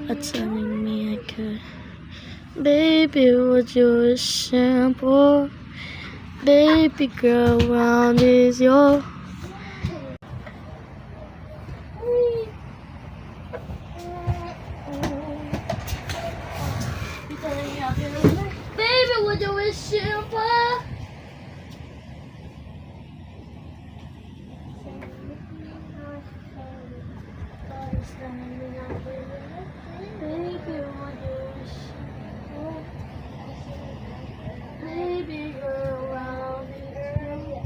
are telling me I could. Baby, would you wish shampoo? Baby girl, round is your. Baby, would you wish shampoo? Baby, would you wish shampoo? Baby girl, round is your.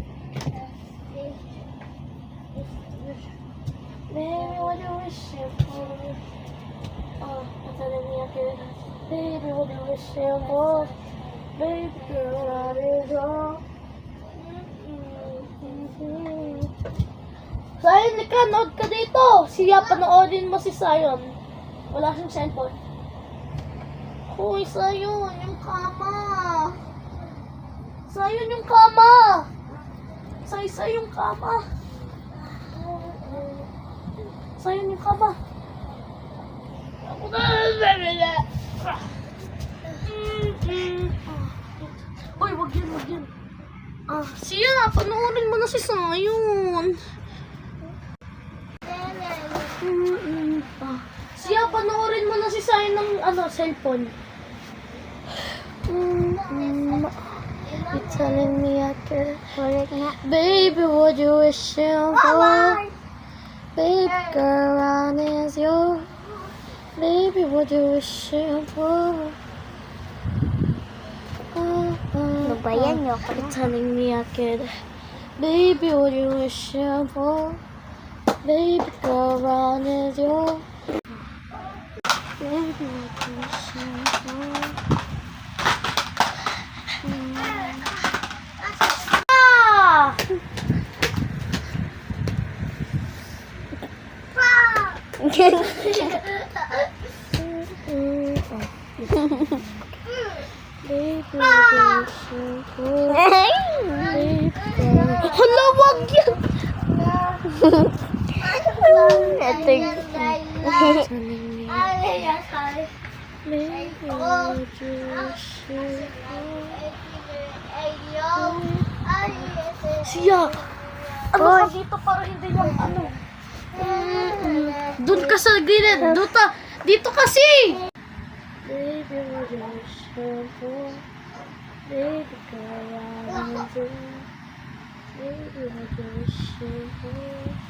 Baby, would you wish shampoo? Oh, I'm telling me I could. Baby, would you wish shampoo? Baby girl, round is your. Zion, ka, nood ka dito. Siya, panoodin mo si Zion. Wala siyang cellphone. Uy, Zion, yung kama. Zion, yung kama. Say, yung kama. Zion, yung kama. Uy, wag yan. Siya, panoorin mo na si Zion. Siya, panoorin mo na si Zion ng cellphone. You're telling me I could. Baby, would you wish shampoo? Baby girl, round is your. Baby, would you wish shampoo? You're telling me I could. Baby, would you wish shampoo? Baby girl, round is your. Baby, would you wish shampoo? Hala, wag yan! Siya! Ano ka dito para hindi lang Doon ka sa gilid! Dito kasi! Baby, would you shampoo? Baby, girl, I want to. Baby, would you shampoo?